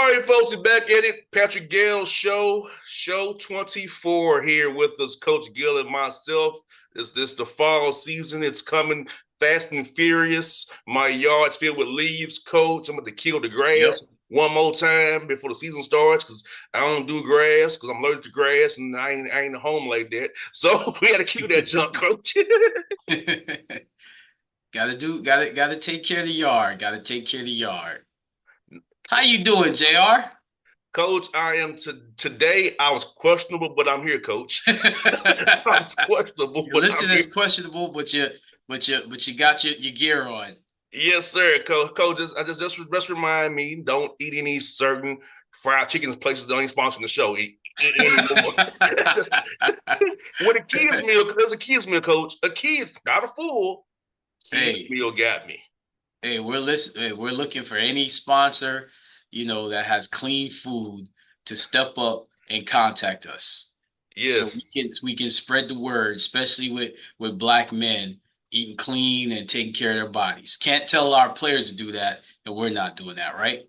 right, folks, we're back at it. Patrick Gayle show 24 here with us, Coach Gayle and myself. Is this the fall season? It's coming fast and furious. My yard's filled with leaves, Coach. I'm going to kill the Yep. grass one more time before the season starts because I don't do grass because I'm allergic to grass and I ain't home like that. So we got to kill that junk, Coach. Gotta take care of the yard. Gotta take care of the yard. How you doing, JR? Coach, I am today. I was questionable, but I'm here, Coach. I was questionable, You're but I'm listed here. as questionable, but you got your gear on. Yes, sir, Coach. Coach, just remind me, don't eat any certain fried chicken places that ain't sponsoring the show anymore. When a kids meal, there's a kids meal, Coach. A kids, not a fool. Kids Hey, meal got me. we're looking for any sponsor, that has clean food to step up and contact us. So we Yes, can we can spread the word, especially with black men eating clean and taking care of their bodies. Can't tell our players to do that, and we're not doing that, right?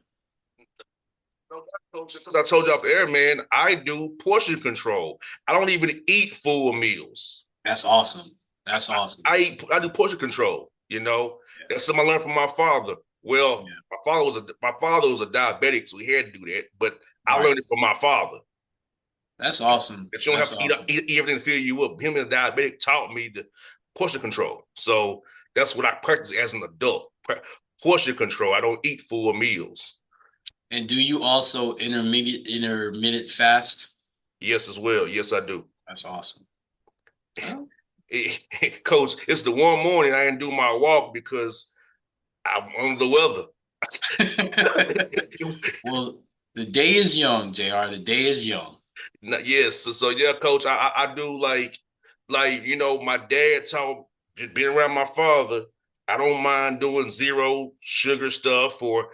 Coach. Because I told you off the air, man. I do portion control. I don't even eat full meals. That's awesome. That's awesome. I do portion control. That's something I learned from my father. Yeah, Well, yeah. my father was a diabetic, so he had to do that. But I Right. learned it from my father. That's awesome. That you don't That's have to awesome. eat everything to fill you up. Him and a diabetic taught me the portion control. So that's what I practice as an adult. Portion control. I don't eat full meals. And do you also intermittent fast? Yes, as well. Yes, I do. That's awesome. Well, Coach, it's the one morning I didn't do my walk because I'm under the weather. well, the day is young, JR. The day is young. Yes, so yeah, Coach, I do my dad taught just being around my father. I don't mind doing zero sugar stuff or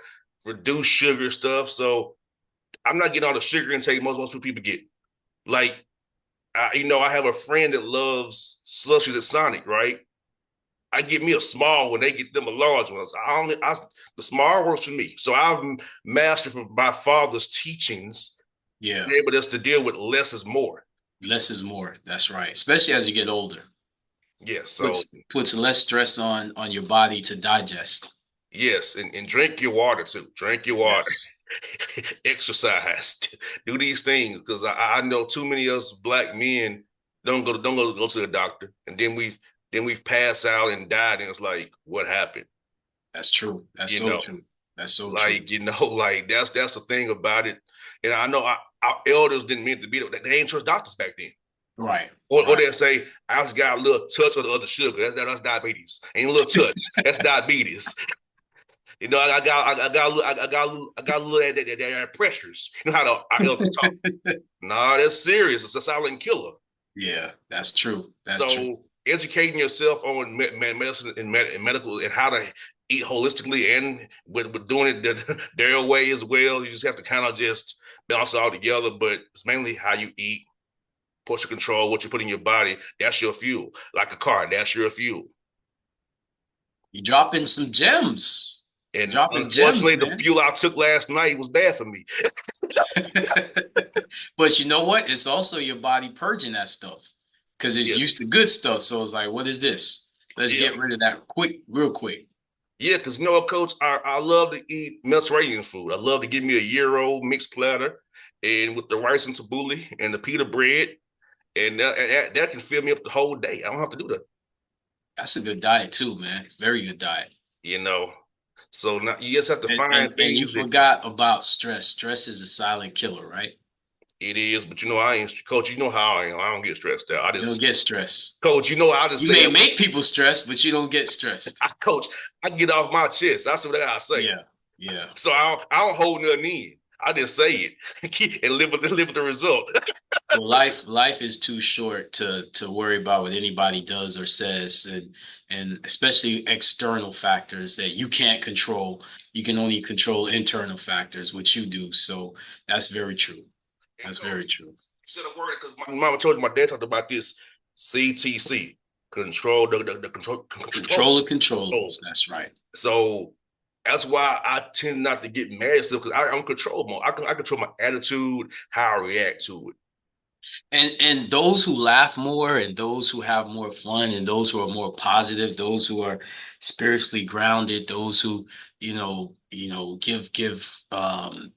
reduced sugar stuff. So I'm not getting all the sugar intake most people get. Like I have a friend that loves slushies at Sonic, right? I get me a small one, they get them a large one. So the small works for me. So I've mastered from my father's teachings, Yeah. able us to deal with less is more. Less is more. That's right. Especially as you get older. Yes, so Puts less stress on your body to digest. yes, and drink your water too. Drink your water. Yes. Exercise. Do these things because I know too many of us black men don't go to the doctor, and then we pass out and died, and it's like what happened? That's true. That's You so know, true. That's so true. like that's the thing about it. And I know our elders didn't mean to be that. They ain't trust doctors back then. Right. Or Right. they'll say, I just got a little touch of the other sugar. That's diabetes. Ain't a little touch. That's diabetes. I got a little that pressures. You know how our elders talk. Nah, that's serious. It's a silent killer. Yeah, that's true. That's true. So educating yourself on medicine and medical and how to eat holistically and with doing it their way as well. You just have to kind of just balance it all together. But it's mainly how you eat, portion control, what you put in your body. That's your fuel. Like a car, that's your fuel. You dropping some gems. And Dropping gems, unfortunately, the man. fuel I took last night was bad for me. But you know what? It's also your body purging that stuff because it's Yeah, used to good stuff. So it's like, what is this? Let's yeah, get rid of that quick, real quick. yeah. Because you know what, Coach, I love to eat Mediterranean food. I love to give me a gyro mixed platter, and with the rice and tabbouleh and the pita bread, and that can fill me up the whole day. I don't have to do that. That's a good diet too, man. Very good diet. You know. So now you just have to And, and find and you things that forgot about stress. Stress is a silent killer, right? it is, but I ain't, Coach. You know how I am. I don't get stressed out. I You don't just, get stressed. Coach. I just You say may it. make people stressed, but you don't get stressed. Coach, I get off my chest. That's what I gotta say. Yeah, yeah. So I don't hold nothing in. I just say it and live with the result. Well, life is too short to worry about what anybody does or says, and especially external factors that you can't control. You can only control internal factors, which you do. So that's very true. And That's Coach, very you true. said a word because my mama told you my dad talked about this CTC, control the control Control the control. controllables. That's right. So That's why I tend not to get mad at stuff because I control more. I control my attitude, how I react to it. And those who laugh more and those who have more fun and those who are more positive, those who are spiritually grounded, those who, give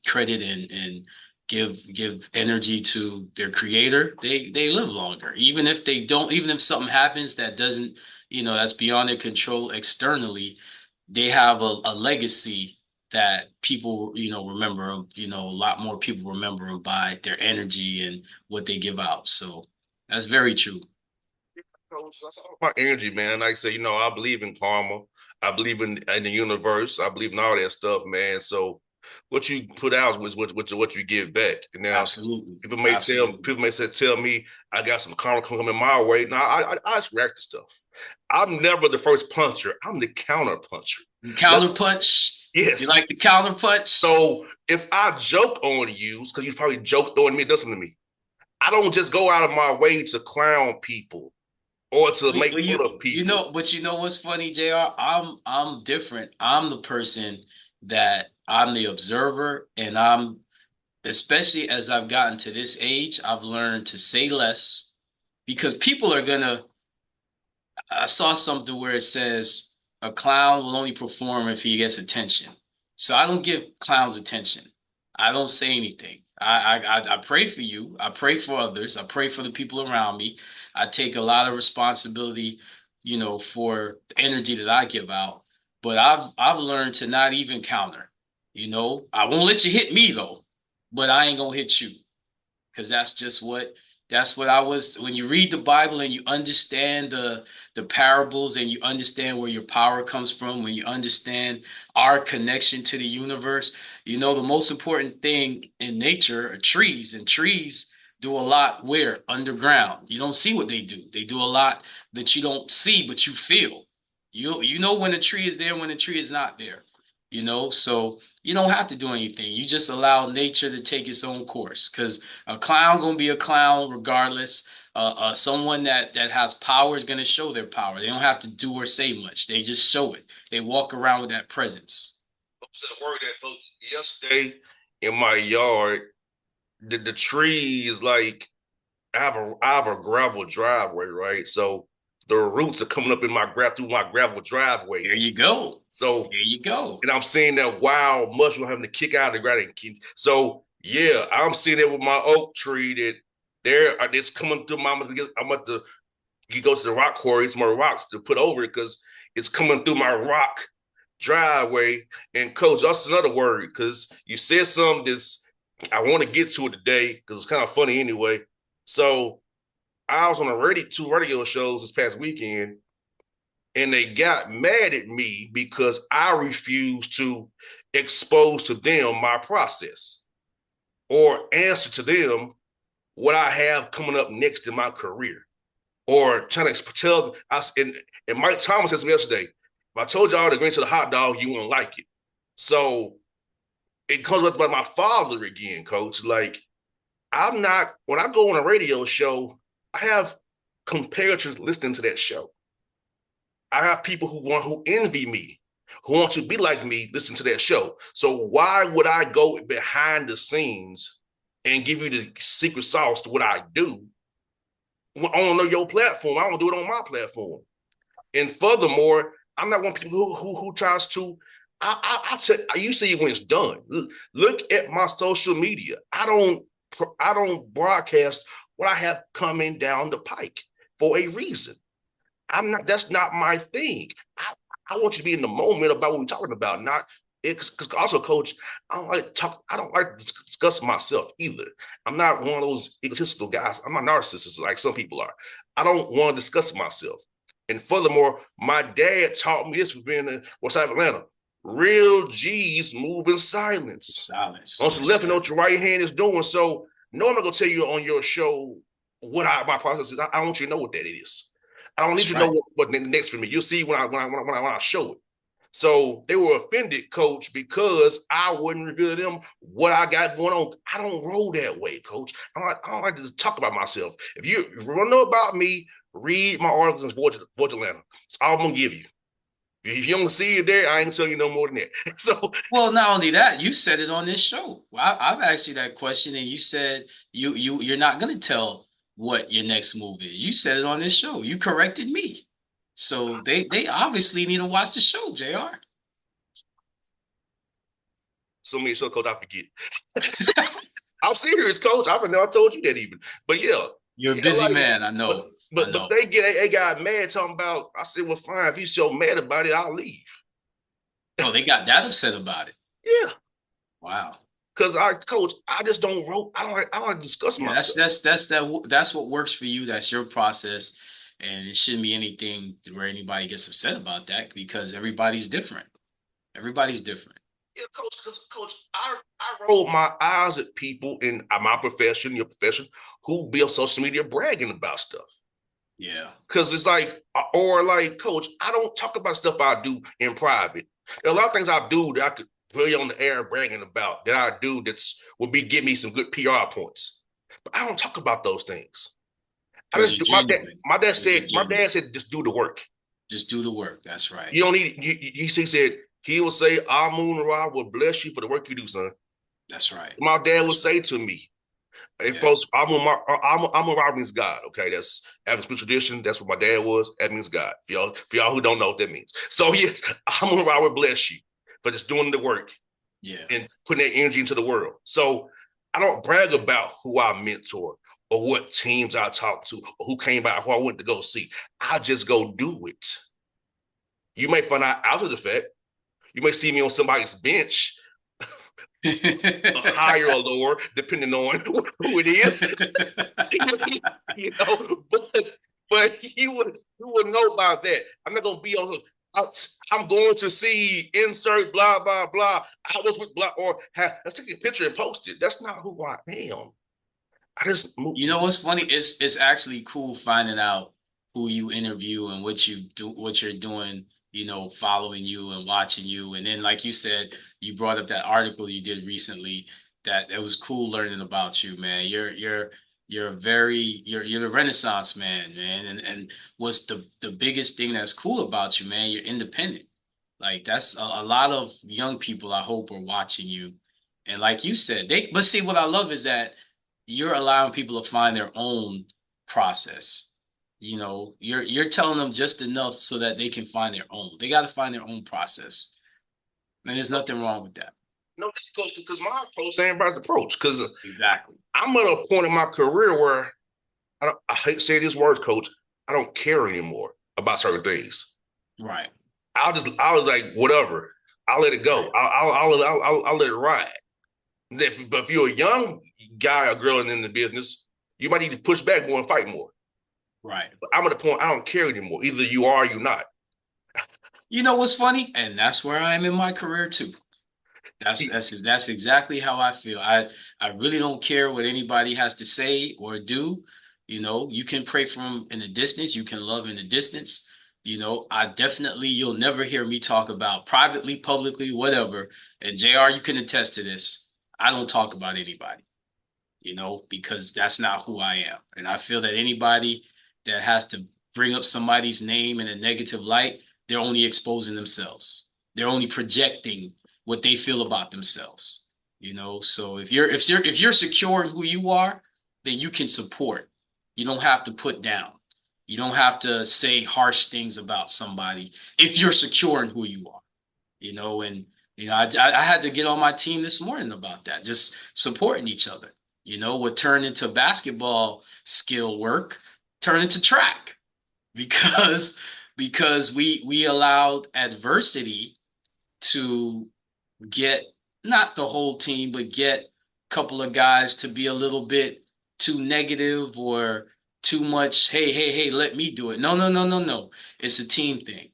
credit and give energy to their creator, they live longer. Even if they don't, even if something happens that doesn't, that's beyond their control externally, they have a legacy that people, remember 'em, a lot more people remember them by their energy and what they give out. So that's very true. That's all about energy, man. Like I say, I believe in karma. I believe in the universe. I believe in all that stuff, man. So what you put out is what you give back. And now Absolutely. people Absolutely. may say tell me I got some karma coming my way. Now I just react to stuff. I'm never the first puncher. I'm the counter puncher. You That, counter punch. You yes. like the counter punch? So if I joke on you, because you probably joked on me, it does something to me. I don't just go out of my way to clown people or to Well, make well, fun you of you people. know, but you know what's funny, JR? I'm different. I'm the person that I'm the observer, and I'm especially as I've gotten to this age, I've learned to say less because people are gonna. I saw something where it says a clown will only perform if he gets attention. So I don't give clowns attention. I don't say anything. I pray for you. I pray for others. I pray for the people around me. I take a lot of responsibility, for the energy that I give out. But I've learned to not even counter. I won't let you hit me though, but I ain't gonna hit you because that's what I was when you read the Bible and you understand the parables and you understand where your power comes from, when you understand our connection to the universe, the most important thing in nature are trees, and trees do a lot where underground. You don't see what they do. They do a lot that you don't see but you feel. You know when a tree is there, when a tree is not there. So you don't have to do anything. You just allow nature to take its own course because a clown gonna be a clown regardless. Someone that has power is gonna show their power. They don't have to do or say much. They just show it. They walk around with that presence. I'm saying word that coach yesterday in my yard, the trees like I have a gravel driveway, right? So the roots are coming up in my through my gravel driveway. There you go. So There you go. and I'm seeing that wild mushroom having to kick out of the ground. So yeah, I'm seeing it with my oak tree that it's coming through my. I'm about to you go to the rock quarry, some more rocks to put over it because it's coming through my rock driveway. And coach, that's another word because you said something that's I want to get to it today because it's kind of funny anyway. So I was on two radio shows this past weekend, and they got mad at me because I refused to expose to them my process or answer to them what I have coming up next in my career or trying to tell us. And Mike Thomas said to me yesterday, if I told y'all to go into the hot dog, you wouldn't like it. So it comes up about my father again, coach. Like, I'm not, when I go on a radio show, I have competitors listening to that show. I have people who envy me, who want to be like me, listen to that show. So why would I go behind the scenes and give you the secret sauce to what I do on your platform? I don't do it on my platform. And furthermore, I'm not one of people who tries to. You see when it's done. Look at my social media. I don't broadcast what I have coming down the pike for a reason. I'm not. That's not my thing. I want you to be in the moment about what we're talking about, not because also, coach, I don't like talk. I don't like to discuss myself either. I'm not one of those egotistical guys. I'm not narcissist like some people are. I don't want to discuss myself. And furthermore, my dad taught me this for being in West Side of Atlanta. Real G's move in silence. Silence. On the Yes, left, and sir. what your right hand is doing. So, no, I'm not gonna tell you on your show what my process is. I want you to know what that is. I don't need That's you to know right. what next for me. You'll see when I show it. So they were offended, coach, because I wouldn't reveal to them what I got going on. I don't roll that way, coach. I don't like to talk about myself. If you want to know about me, read my articles in Voyage Atlanta. That's all I'm gonna give you. If you don't see it there, I ain't telling you no more than that. So Well, not only that, you said it on this show. I've asked you that question, and you said you're not going to tell what your next move is. You said it on this show. You corrected me. So they obviously need to watch the show, Jr. so many show coach, I forget. I'm serious, coach. I never told you that even. But yeah, You're a yeah, busy like, man. I but know. I but know. they got mad talking about. I said, well, fine. If you so mad about it, I'll leave. Oh, they got that upset about it. Yeah, Wow. because coach, I just don't wrote. I don't discuss Yeah, myself. that's what works for you. That's your process, and it shouldn't be anything where anybody gets upset about that because everybody's different. Everybody's different. Yeah, coach, because coach, I roll my eyes at people in my profession, your profession, who be on social media bragging about stuff. Yeah. Because it's like, or like, coach, I don't talk about stuff I do in private. There are a lot of things I do that I could really on the air bragging about that I do that's would be give me some good PR points. But I don't talk about those things. I Because just you're do my dad. genuine. Because you're My genuine. dad said just do the work. Just do the work. That's right. You don't need. He said he will say, "Our moon Ra will bless you for the work you do, son." That's right. My dad would That's right. say to me, "Hey, Yeah. folks, I'm a Ra means God. Okay, that's African tradition. That's what my dad was. That means God. For y'all who don't know what that means. So yes, I'm a Ra will bless you for just doing the work Yeah. and putting that energy into the world. So I don't brag about who I mentor or what teams I talk to or who came by, who I went to go see. I just go do it. You may find out after the fact. You may see me on somebody's bench, higher or lower, depending on who it is. you know, but you would know about that. I'm not gonna be on. I'm going to see insert blah blah blah. I was with blah or let's take a picture and post it. That's not who I am. I just move. You know what's funny? It's actually cool finding out who you interview and what you do, what you're doing, following you and watching you. And then, like you said, you brought up that article you did recently that it was cool learning about you, man. You're the Renaissance man, man. And what's the biggest thing that's cool about you, man? You're independent. Like that's a lot of young people I hope are watching you. And like you said, but see what I love is that you're allowing people to find their own process. You're telling them just enough so that they can find their own. They got to find their own process. And there's nothing wrong with that. No, because my approach ain't everybody's approach. Because Exactly. I'm at a point in my career where I hate saying these words, coach. I don't care anymore about certain things. Right. I was like, whatever. I'll let it go. Right. I'll let it ride. But if you're a young guy or girl in the business, you might need to push back more and fight more. Right. But I'm at the point I don't care anymore. Either you are or you're not. You know what's funny? And that's where I am in my career too. That's exactly how I feel. I really don't care what anybody has to say or do. You can pray from in the distance, you can love in the distance. I definitely you'll never hear me talk about privately, publicly, whatever. And JR, you can attest to this. I don't talk about anybody, because that's not who I am. And I feel that anybody that has to bring up somebody's name in a negative light, they're only exposing themselves. They're only projecting what they feel about themselves. So if you're secure in who you are, then you can support. You don't have to put down. You don't have to say harsh things about somebody if you're secure in who you are. And I had to get on my team this morning about that, just supporting each other. What turned into basketball skill work turned into track because we allowed adversity to get not the whole team, but get a couple of guys to be a little bit too negative or too much. Hey, hey, hey, let me do it. No, no, no, no, no. It's a team thing.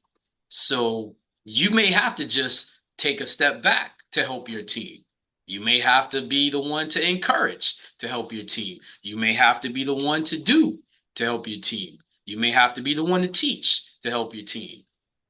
So you may have to just take a step back to help your team. You may have to be the one to encourage to help your team. You may have to be the one to do to help your team. You may have to be the one to teach to help your team.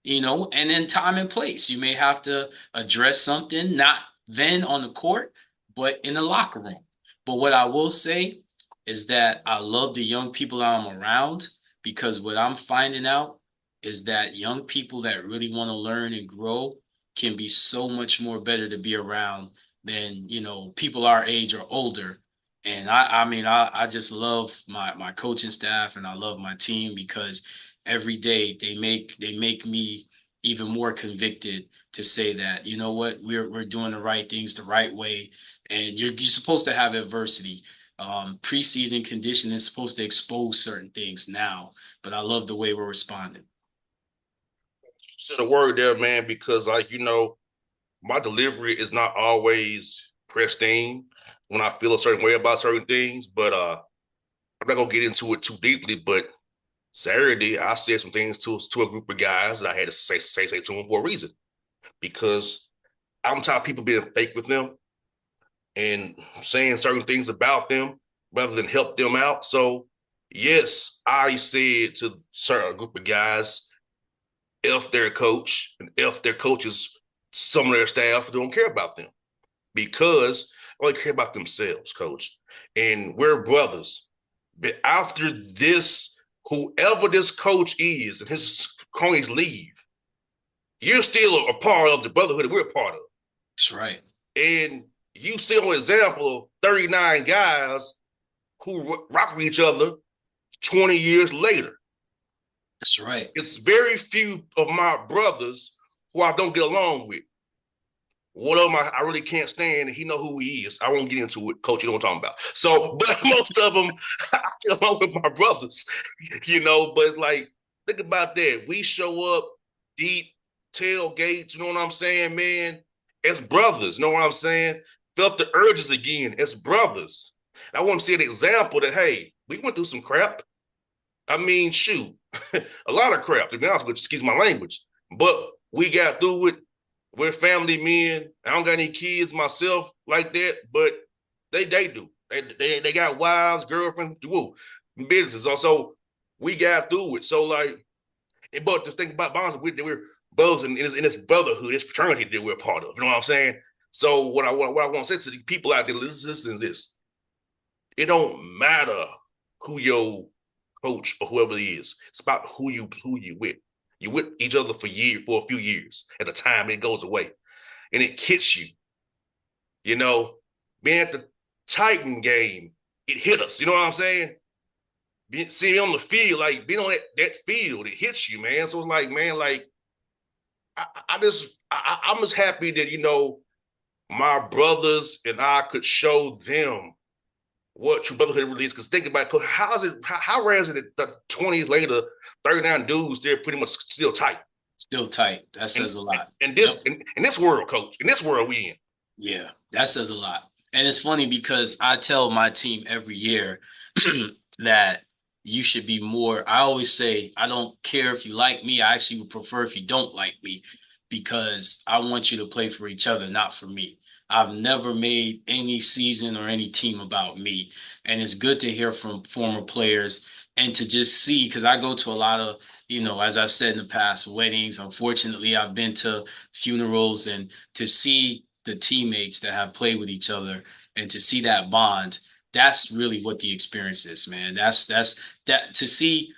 And then time and place. You may have to address something, not then on the court, but in the locker room. But what I will say is that I love the young people I'm around because what I'm finding out is that young people that really want to learn and grow can be so much more better to be around than, people our age or older. And I mean, I just love my coaching staff and I love my team because every day they make me even more convicted to say that, you know what, we're doing the right things the right way. And you're supposed to have adversity. Preseason conditioning is supposed to expose certain things now, but I love the way we're responding. Said a word there, man, because like my delivery is not always pristine when I feel a certain way about certain things, but I'm not gonna get into it too deeply. But Saturday, I said some things to a group of guys that I had to say to them for a reason because I'm tired of people being fake with them and saying certain things about them rather than help them out. So yes, I said to a certain group of guys, if their coach and if their coaches, some of their staff don't care about them because they only care about themselves, coach. And we're brothers. But after this, whoever this coach is and his cronies leave, you're still a part of the brotherhood that we're a part of. That's right. And you see an example of 39 guys who rock with each other 20 years later. That's right. It's very few of my brothers who I don't get along with. One of them I really can't stand, and he know who he is. I won't get into it, coach. You know what I'm talking about. So, but most of them, I get along with my brothers, But it's like, think about that. We show up deep tailgates. You know what I'm saying, man? As brothers. You know what I'm saying? Felt the urges again as brothers. I want to see an example that hey, we went through some crap. I mean, shoot, a lot of crap. To be honest with you, excuse my language, but we got through it. We're family men. I don't got any kids myself like that, but they do. They got wives, girlfriends, woo, businesses. Also, we got through it. So like, but the thing about bonds, we're brothers in this brotherhood, this fraternity that we're a part of. You know what I'm saying? So what I want to say to the people out there listening is this: it don't matter who your coach or whoever it is. It's about who you with. You with each other for a few years at a time, and it goes away, and it hits you. You know, being at the Titan game, it hit us. You know what I'm saying? Seeing me on the field, like being on that field, it hits you, man. So it's like, man, like I'm just happy that my brothers and I could show them what true brotherhood really is. Because think about it, how is it? How rare is it that the 20s later, 39 dudes they're pretty much still tight? Still tight. That And says a lot. and Yep. this in this world, coach, in this world we in. Yeah, that says a lot. And it's funny because I tell my team every year that you should be more. I always say, I don't care if you like me. I actually would prefer if you don't like me because I want you to play for each other, not for me. I've never made any season or any team about me. And it's good to hear from former players and to just see, because I go to a lot of, as I've said in the past, weddings. Unfortunately, I've been to funerals and to see the teammates that have played with each other and to see that bond, that's really what the experience is, man. That's that to see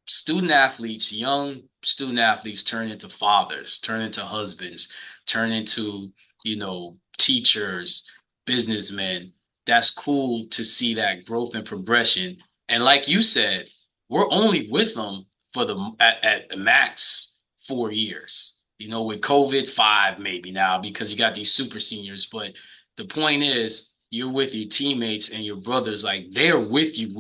student athletes, young student athletes turn into fathers, turn into husbands, turn into, teachers, businessmen. That's cool to see that growth and progression. And like you said, we're only with them for at the max 4 years. With COVID, 5 maybe now because you got these super seniors. But the point is, you're with your teammates and your brothers, like they're with you.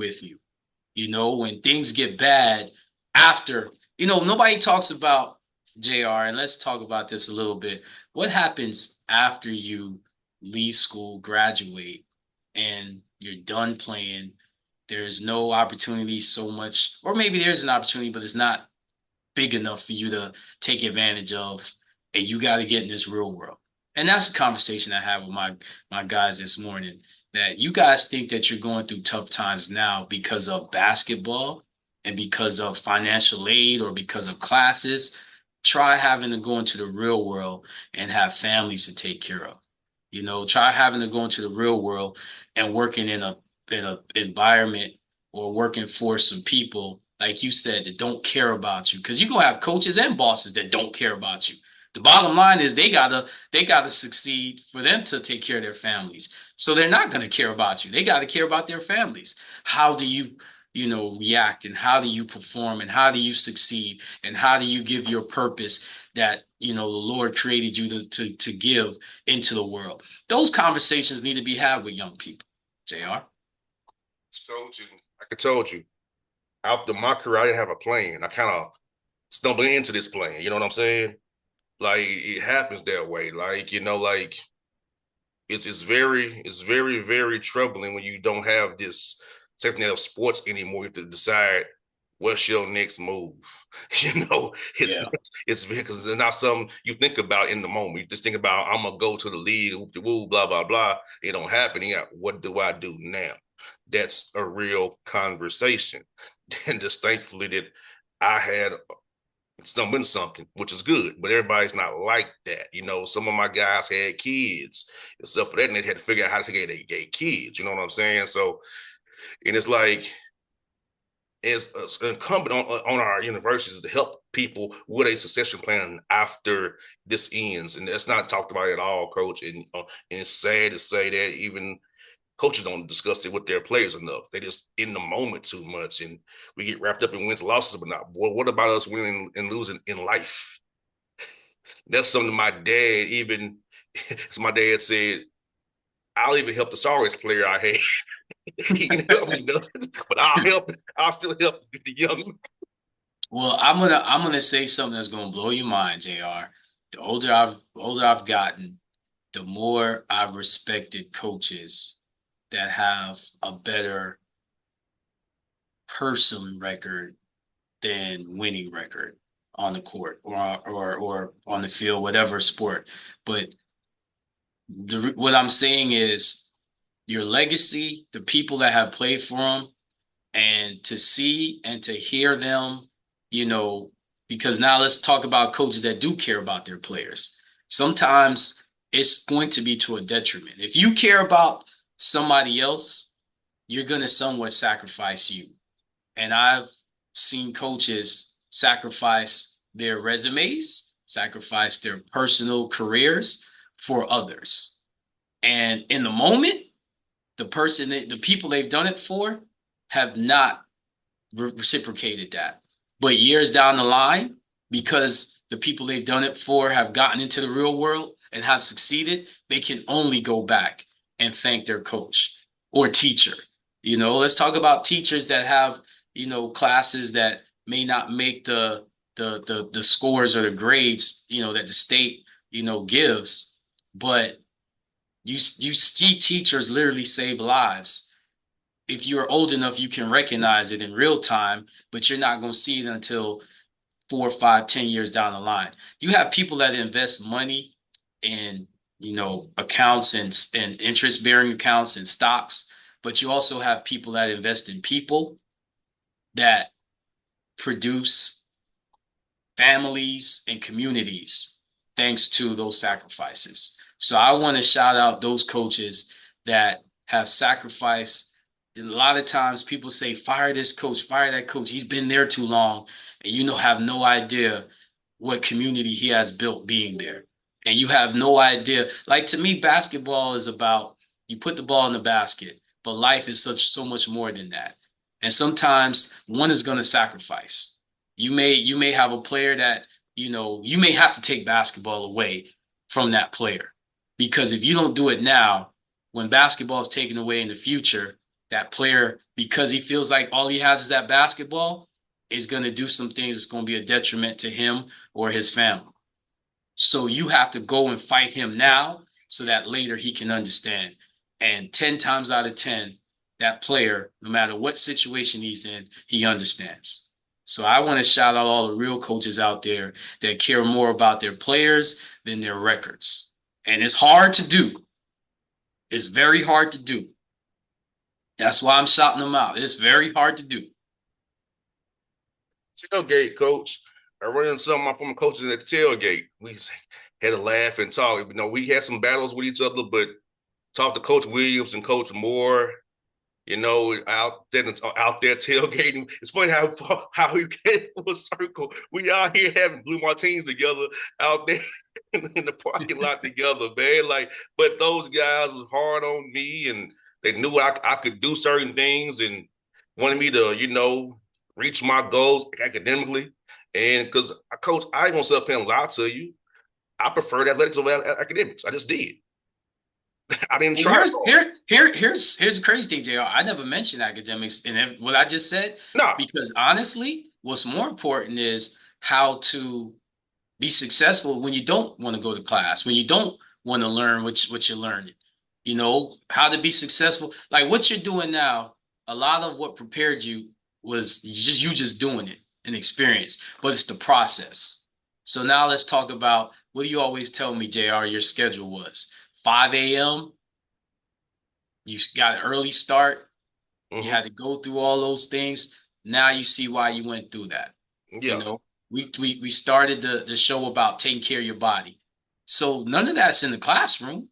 When things get bad after, nobody talks about JR, and let's talk about this a little bit. What happens after you leave school, graduate, and you're done playing? There's no opportunity so much, or maybe there's an opportunity, but it's not big enough for you to take advantage of, and you got to get in this real world. And that's a conversation I had with my guys this morning. That you guys think that you're going through tough times now because of basketball and because of financial aid or because of classes. Try having to go into the real world and have families to take care of. Try having to go into the real world and working in a environment or working for some people like you said, that don't care about you. Because you're gonna have coaches and bosses that don't care about you. The bottom line is they gotta succeed for them to take care of their families. So they're not gonna care about you. They gotta care about their families. How do you, react, and how do you perform, and how do you succeed, and how do you give your purpose that the Lord created you to give into the world? Those conversations need to be had with young people. Jr. Told you, like I told you, after my career, I didn't have a plan. I kind of stumbled into this plan. You know what I'm saying? Like it happens that way. Like like it's very troubling when you don't have this safety net of sports anymore. You have to decide what's your next move. It's Yeah. it's because it's not something you think about in the moment. You just think about I'm gonna go to the league, woo, blah blah blah. It don't happen. Yeah, what do I do now? That's a real conversation, and just thankfully that I had stumbled something, which is good. But everybody's not like that. Some of my guys had kids and stuff for that, and they had to figure out how to get their kids. You know what I'm saying? So, and it's like it's incumbent on our universities to help people with a succession plan after this ends, and that's not talked about at all, Coach. And it's sad to say that even coaches don't discuss it with their players enough. They just in the moment too much, and we get wrapped up in wins and losses. But not, well, what about us winning and losing in life? That's something my dad even. As my dad said, I'll even help the sorriest player I had. He can help me, but I'll help. I'll still help the young. Well, I'm gonna say something that's gonna blow your mind, Jr. The older I've gotten, the more I've respected coaches that have a better person record than winning record on the court or on the field, whatever sport. But what I'm saying is your legacy, the people that have played for them, and to see and to hear them, you know, because now let's talk about coaches that do care about their players. Sometimes it's going to be to a detriment. If you care about somebody else, you're going to somewhat sacrifice you. And I've seen coaches sacrifice their resumes, sacrifice their personal careers for others. And in the moment, the people they've done it for have not reciprocated that. But years down the line, because the people they've done it for have gotten into the real world and have succeeded, they can only go back and thank their coach or teacher. Let's talk about teachers that have, classes that may not make the scores or the grades, that the state, gives, but you see teachers literally save lives. If you're old enough, you can recognize it in real time, but you're not going to see it until 4, 5, 10 years down the line. You have people that invest money in, accounts and interest bearing accounts and stocks, but you also have people that invest in people that produce families and communities thanks to those sacrifices. So I want to shout out those coaches that have sacrificed. And a lot of times people say, fire this coach, fire that coach. He's been there too long. And have no idea what community he has built being there. And you have no idea. Like, to me, basketball is about you put the ball in the basket, but life is so much more than that. And sometimes one is going to sacrifice. You may have a player that, you may have to take basketball away from that player, because if you don't do it now, when basketball is taken away in the future, that player, because he feels like all he has is that basketball, is going to do some things that's going to be a detriment to him or his family. So you have to go and fight him now so that later he can understand. And 10 times out of 10, that player, no matter what situation he's in, he understands. So I want to shout out all the real coaches out there that care more about their players than their records. And it's hard to do. It's very hard to do. That's why I'm shouting them out. It's very hard to do. Tailgate, Coach. I ran into some of my former coaches at the tailgate. We had a laugh and talk. We had some battles with each other, but talked to Coach Williams and Coach Moore. out there tailgating. It's funny how we came full circle. We out here having blue martinis together out there in the parking lot together, man. Like, but those guys was hard on me, and they knew I could do certain things and wanted me to, reach my goals academically. And because coach, I ain't gonna sit up here and lie to you. I preferred athletics over academics. I just did. I didn't And try. here's the crazy thing, JR. I never mentioned academics in what I just said, No, because honestly, what's more important is how to be successful when you don't want to go to class, when you don't want to learn what you're learning. How to be successful. Like what you're doing now, a lot of what prepared you was you just doing it, an experience, but it's the process. So now let's talk about what do you always tell me, JR, your schedule was 5 a.m. You got an early start. You mm-hmm. had to go through all those things. Now you see why you went through that. You Yeah, know, we started the show about taking care of your body. So none of that's in the classroom.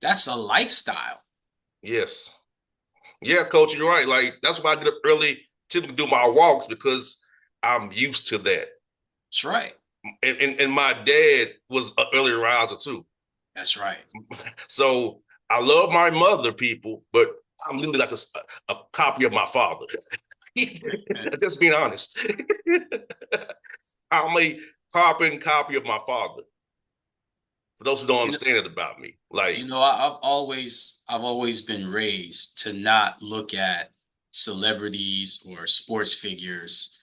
That's a lifestyle. yes. Yeah, coach, you're right. Like that's why I get up early to do my walks because I'm used to that. That's right. And my dad was an early riser too. That's right. So I love my mother, people, but I'm literally like a copy of my father. Just being honest. I'm a copy of my father. For those who don't You know, understand it about me. Like, I've always been raised to not look at celebrities or sports figures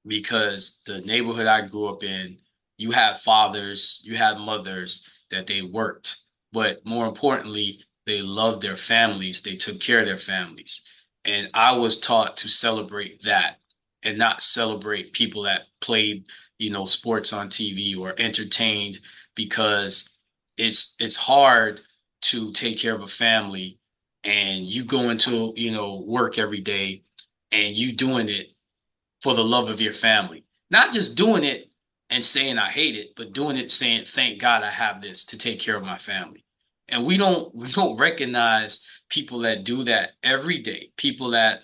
because the neighborhood I grew up in, you have fathers, you have mothers that they worked, but more importantly, they loved their families, they took care of their families. And I was taught to celebrate that and not celebrate people that played, sports on TV or entertained, because it's hard to take care of a family and you go into, work every day and you doing it for the love of your family. Not just doing it and saying I hate it, but doing it saying thank God I have this to take care of my family. And we don't recognize people that do that every day. People that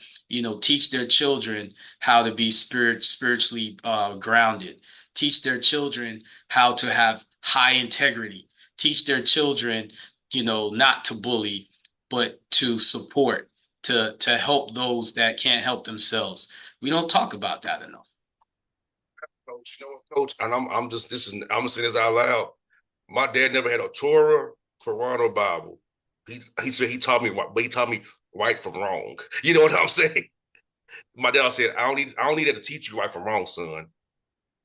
teach their children how to be spiritually grounded, teach their children how to have high integrity, teach their children not to bully, but to support, to help those that can't help themselves. We don't talk about that enough. coach, coach, and I'm just I'm gonna say this out loud. My dad never had a Torah, Quran, or Bible. He said he taught me what, but he taught me right from wrong. You know what I'm saying? My dad said, I don't need that to teach you right from wrong, son.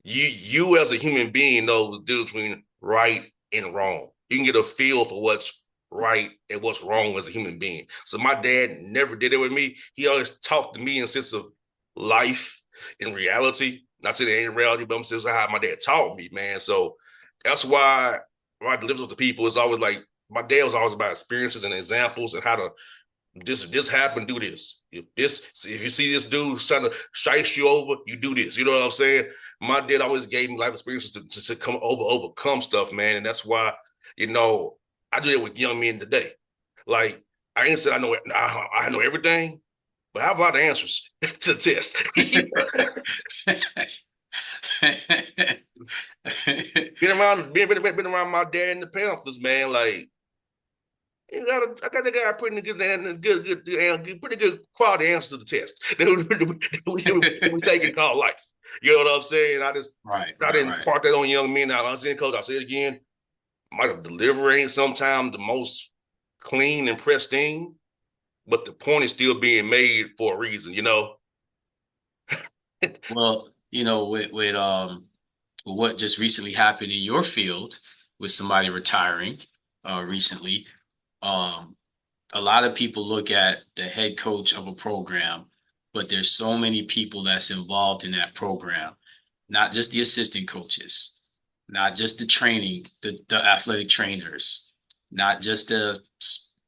You as a human being know the difference between right and wrong. You can get a feel for what's right and what's wrong as a human being. So my dad never did it with me. He always talked to me in a sense of life and reality. Not saying it ain't reality, but I'm saying how my dad taught me, man. So that's why when I deliver to people, it's always like my dad was always about experiences and examples and how to this happened, do this. If you see this dude trying to shice you over, you do this. You know what I'm saying? My dad always gave me life experiences to come overcome stuff, man. And that's why, I do it with young men today. Like I ain't said I know everything, but I have a lot of answers to the test. Been around my dad and the Panthers, man. Like I got the guy pretty good quality answers to the test that we take and call life. You know what I'm saying? Right, I right, didn't right. park that on young men. Now I'm saying, coach, I say it again. My delivery ain't sometimes the most clean and pristine, but the point is still being made for a reason. Well, with what just recently happened in your field with somebody retiring recently, um, a lot of people look at the head coach of a program, but there's so many people that's involved in that program, not just the assistant coaches, not just the training, the athletic trainers, not just the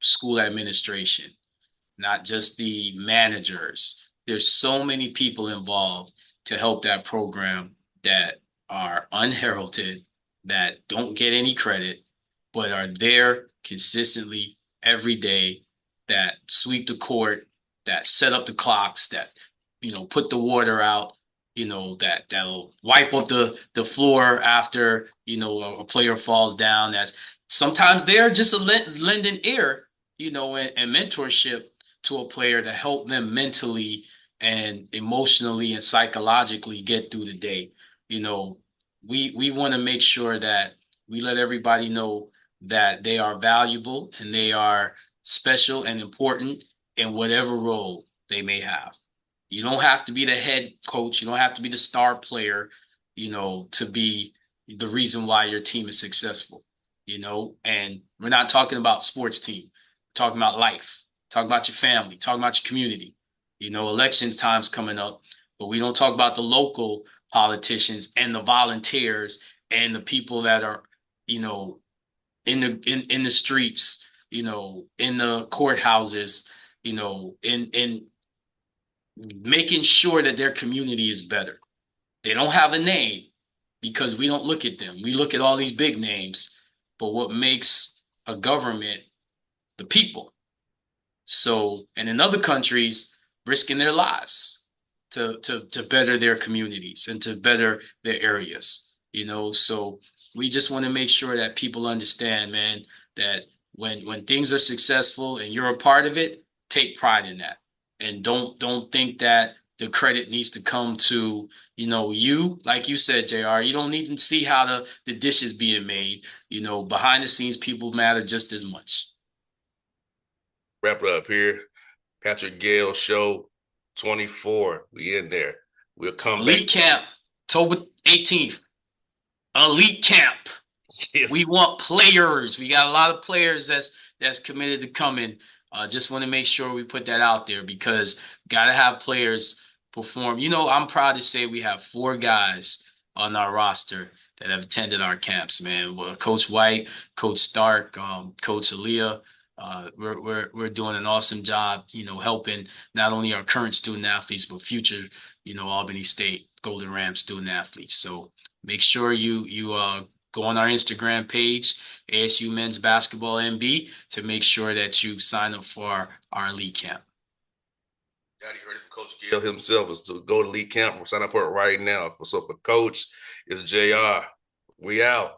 school administration, not just the managers. There's so many people involved to help that program that are unheralded, that don't get any credit, but are there consistently every day, that sweep the court, that set up the clocks, that put the water out, that'll wipe up the floor after a player falls down. That's sometimes they're just lending ear, and mentorship to a player to help them mentally and emotionally and psychologically get through the day. You know, we want to make sure that we let everybody know that they are valuable and they are special and important in whatever role they may have. You don't have to be the head coach. You don't have to be the star player, to be the reason why your team is successful, and we're not talking about sports team. We're talking about life, talking about your family, talking about your community. Election time's coming up, but we don't talk about the local politicians and the volunteers and the people that are, you know, in the streets, in the courthouses, in making sure that their community is better. They don't have a name because we don't look at them. We look at all these big names, but what makes a government? The people. So, and in other countries, risking their lives to better their communities and to better their areas. So we just want to make sure that people understand, man, that when things are successful and you're a part of it, take pride in that, and don't think that the credit needs to come to you. Like you said, Jr., you don't need to see how the dish is being made. Behind the scenes, people matter just as much. Wrap it up here. Patrick Gayle show 24. We in there. We'll come back. Elite camp, October 18th. Elite camp. We Yes. want players. We got a lot of players that's committed to coming. Just want to make sure we put that out there because gotta have players perform. I'm proud to say we have 4 guys on our roster that have attended our camps, man. Well, Coach White, Coach Stark, Coach Aaliyah. We're doing an awesome job, helping not only our current student athletes but future, Albany State Golden Ram student athletes. So make sure you go on our Instagram page, ASU Men's Basketball MB, to make sure that you sign up for our elite camp. Got you heard it from Coach Gayle himself is to go to Elite Camp. We'll sign up for it right now. So for Coach, it's JR. We out.